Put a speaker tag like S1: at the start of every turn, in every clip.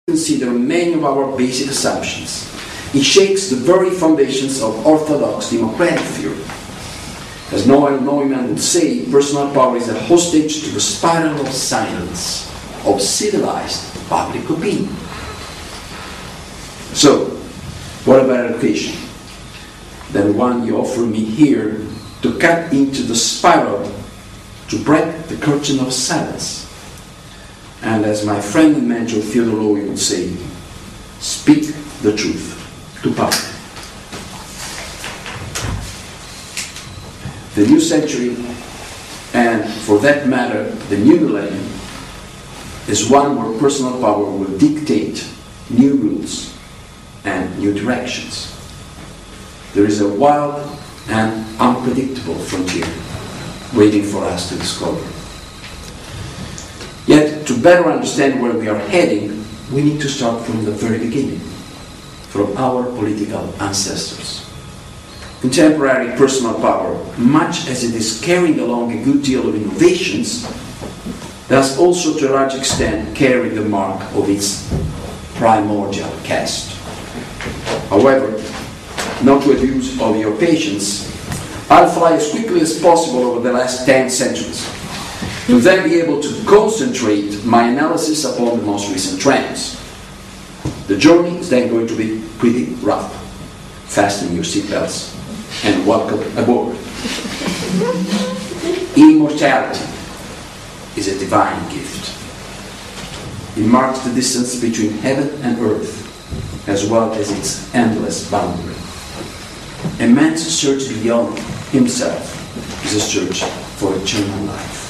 S1: consider many of our basic assumptions. It shakes the very foundations of orthodox democratic theory. As Noel Neumann would say, personal power is a hostage to the spiral of silence of civilized public opinion. So, what about education? The one you offer me here to cut into the spiral, to break the curtain of silence. And as my friend and mentor Theodore Lowy would say, speak the truth to power. The new century, and for that matter, the new millennium, is one where personal power will dictate new rules and new directions. There is a wild and unpredictable frontier waiting for us to discover. Yet, to better understand where we are heading, we need to start from the very beginning, from our political ancestors. Contemporary personal power, much as it is carrying along a good deal of innovations, does also to a large extent carry the mark of its primordial caste. However, not to abuse all your patience, I'll fly as quickly as possible over the last 10 centuries, to then be able to concentrate my analysis upon the most recent trends. The journey is then going to be pretty rough. Fasten your seatbelts and welcome aboard. Immortality is a divine gift. It marks the distance between heaven and earth, as well as its endless boundary. A man's search beyond himself is a search for eternal life.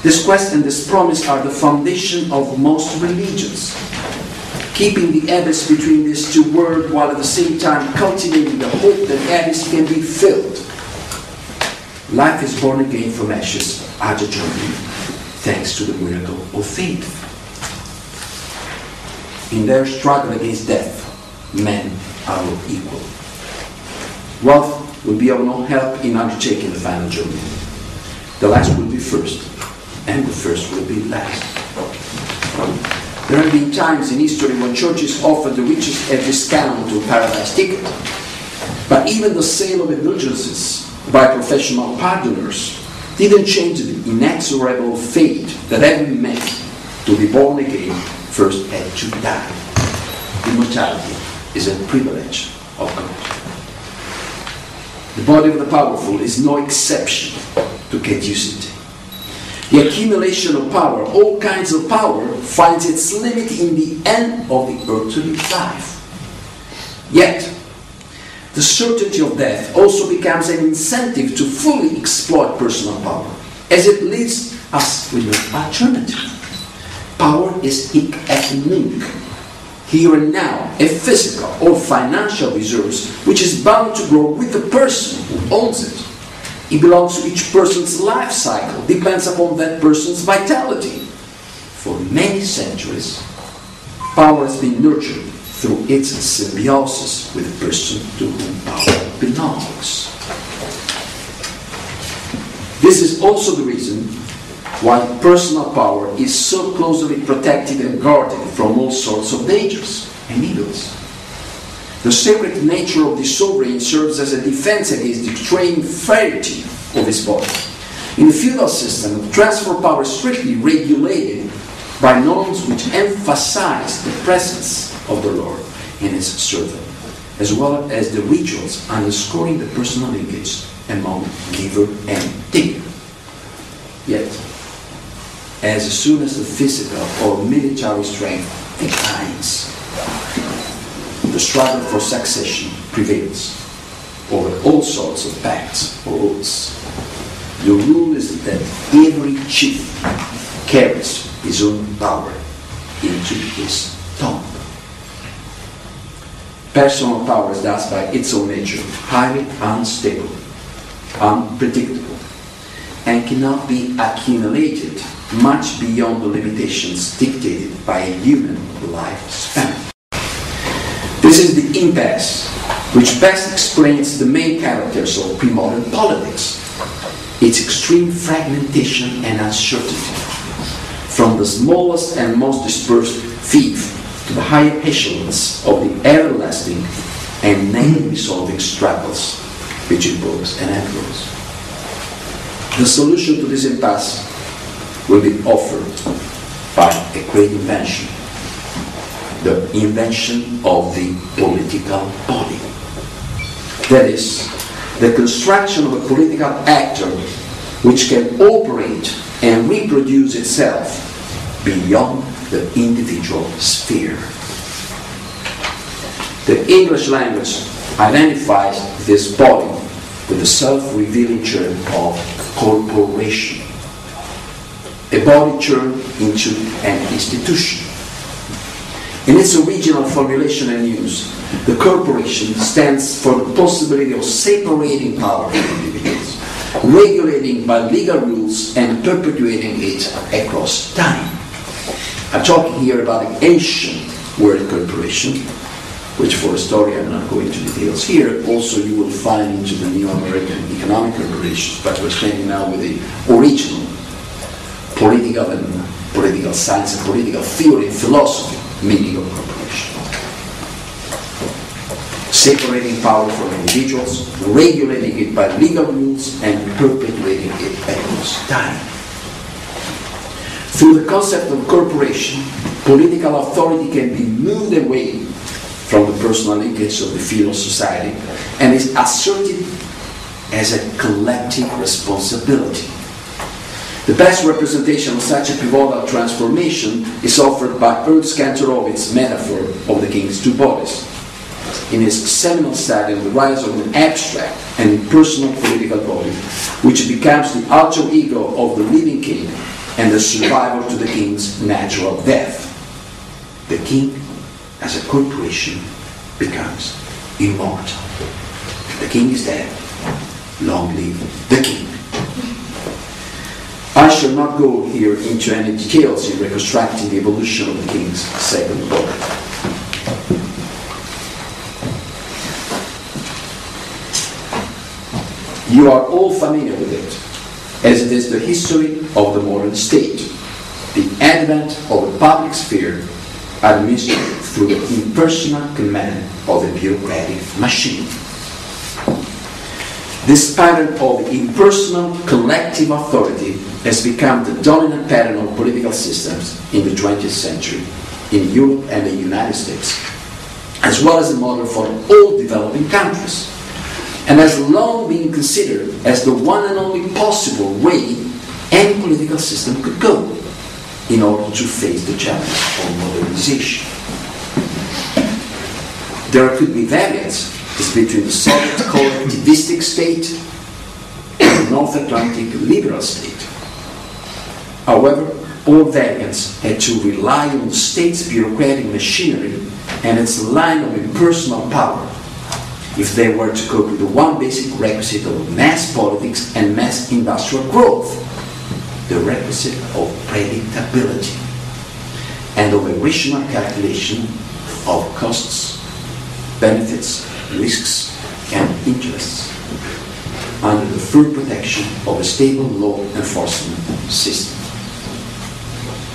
S1: This quest and this promise are the foundation of most religions, keeping the abyss between these two worlds while at the same time cultivating the hope that abyss can be filled. Life is born again from ashes at a journey, thanks to the miracle of faith. In their struggle against death, men are all equal. Wealth will be of no help in undertaking the final journey. The last will be first, and the first will be last. There have been times in history when churches offered the richest a discount to a paradise ticket. But even the sale of indulgences by professional pardoners didn't change the inexorable fate that every man to be born again first had to die. Immortality is a privilege of God. The body of the powerful is no exception to caducity. The accumulation of power, all kinds of power, finds its limit in the end of the earthly life. Yet, the certainty of death also becomes an incentive to fully exploit personal power, as it leaves us with an alternative. Power is hic et nunc, here and now, a physical or financial resource which is bound to grow with the person who owns it. It belongs to each person's life cycle, depends upon that person's vitality. For many centuries, power has been nurtured through its symbiosis with the person to whom power belongs. This is also the reason why personal power is so closely protected and guarded from all sorts of dangers and evils. The sacred nature of the sovereign serves as a defense against the extreme frailty of his body. In the feudal system, the transfer of power is strictly regulated by norms which emphasize the presence of the Lord and his servant, as well as the rituals underscoring the personal linkage among giver and taker. Yet, as soon as the physical or military strength declines, the struggle for succession prevails over all sorts of pacts or oaths. The rule is that every chief carries his own power into his tomb. Personal power is thus by its own nature highly unstable, unpredictable, and cannot be accumulated much beyond the limitations dictated by a human lifespan. This is the impasse which best explains the main characters of pre-modern politics, its extreme fragmentation and uncertainty. From the smallest and most dispersed fief the higher echelons of the everlasting and never resolving struggles between popes and emperors. The solution to this impasse will be offered by a great invention, the invention of the political body. That is, the construction of a political actor which can operate and reproduce itself beyond the individual sphere. The English language identifies this body with the self-revealing term of corporation, a body turned into an institution. In its original formulation and use, the corporation stands for the possibility of separating power from individuals, regulating by legal rules and perpetuating it across time. I'm talking here about the ancient word corporation, which for a story I'm not going into details here. Also you will find into the new American economic corporations, but we're standing now with the original political science and political theory and philosophy meaning of corporation. Separating power from individuals, regulating it by legal rules, and perpetuating it across time. Through the concept of corporation, political authority can be moved away from the personal linkage of the feudal society and is asserted as a collective responsibility. The best representation of such a pivotal transformation is offered by Ernst Kantorovic's metaphor of the king's two bodies. In his seminal study on the rise of an abstract and impersonal political body, which becomes the alter ego of the living king and the survivor to the king's natural death. The king, as a corporation, becomes immortal. The king is dead. Long live the king. I shall not go here into any details in reconstructing the evolution of the king's second body. You are all familiar with it, as it is the history of the modern state, the advent of the public sphere administered through the impersonal command of a bureaucratic machine. This pattern of impersonal collective authority has become the dominant pattern of political systems in the 20th century in Europe and the United States, as well as a model for all developing countries, and has long been considered as the one and only possible way any political system could go in order to face the challenge of modernization. There could be variants between the Soviet collectivistic state and the North Atlantic liberal state. However, all variants had to rely on the state's bureaucratic machinery and its line of impersonal power if they were to cope with the one basic requisite of mass politics and mass industrial growth, the requisite of predictability and of a rational calculation of costs, benefits, risks, and interests under the full protection of a stable law enforcement system.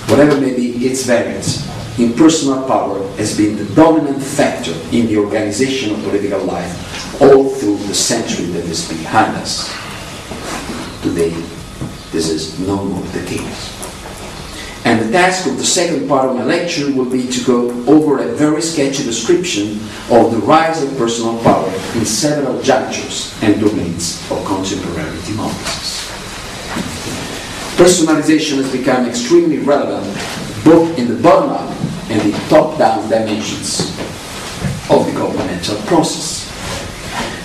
S1: Whatever may be its variance, impersonal power has been the dominant factor in the organization of political life all through the century that is behind us. Today, this is no more the case. And the task of the second part of my lecture will be to go over a very sketchy description of the rise of personal power in several junctures and domains of contemporary democracies. Personalization has become extremely relevant both in the bottom-up and the top-down dimensions of the governmental process.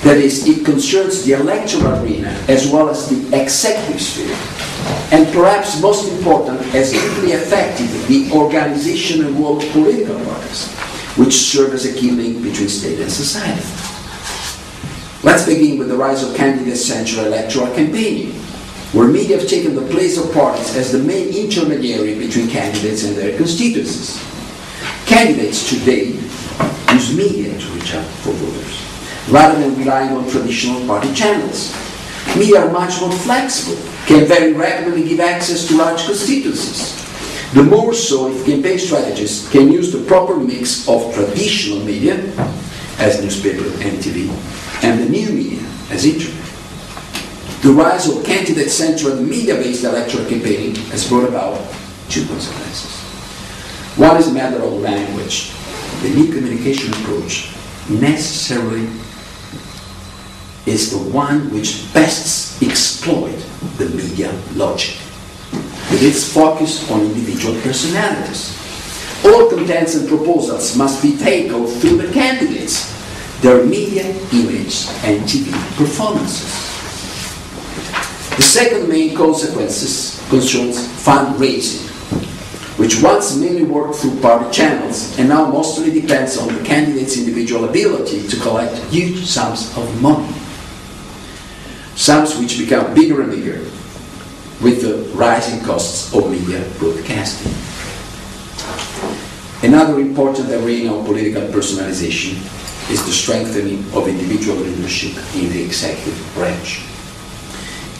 S1: That is, it concerns the electoral arena as well as the executive sphere, and perhaps most important, has deeply affected the organization and role of political parties, which serve as a key link between state and society. Let's begin with the rise of candidate-central electoral campaigning, where media have taken the place of parties as the main intermediary between candidates and their constituencies. Candidates today use media to reach out for voters, rather than relying on traditional party channels. Media are much more flexible, can very rapidly give access to large constituencies. The more so if campaign strategists can use the proper mix of traditional media, as newspaper and TV, and the new media, as internet. The rise of candidate-centered media-based electoral campaigning has brought about two consequences. One is a matter of language. The new communication approach necessarily is the one which best exploits the media logic, with its focus on individual personalities. All contents and proposals must be tackled through the candidates, their media image and TV performances. The second main consequence concerns fundraising, which once mainly worked through party channels and now mostly depends on the candidate's individual ability to collect huge sums of money. Sums which become bigger and bigger with the rising costs of media broadcasting. Another important arena of political personalization is the strengthening of individual leadership in the executive branch.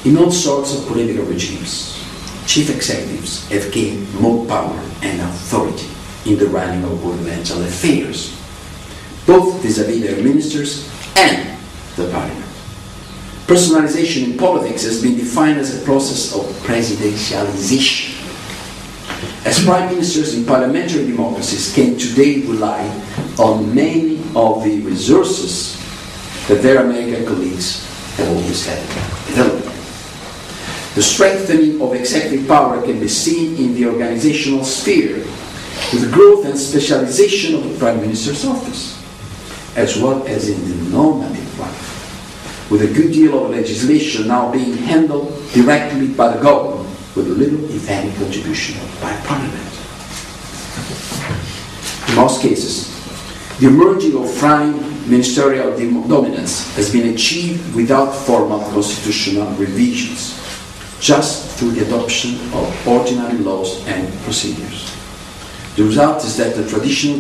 S1: In all sorts of political regimes, chief executives have gained more power and authority in the running of governmental affairs, both vis-à-vis their ministers and the parliament. Personalization in politics has been defined as a process of presidentialization. As prime ministers in parliamentary democracies can today rely on many of the resources that their American colleagues have always had developed. The strengthening of executive power can be seen in the organizational sphere with the growth and specialization of the Prime Minister's office, as well as in the normative life, with a good deal of legislation now being handled directly by the government, with little, if any, contribution by Parliament. In most cases, the emerging of prime ministerial dominance has been achieved without formal constitutional revisions, just through the adoption of ordinary laws and procedures. The result is that the traditional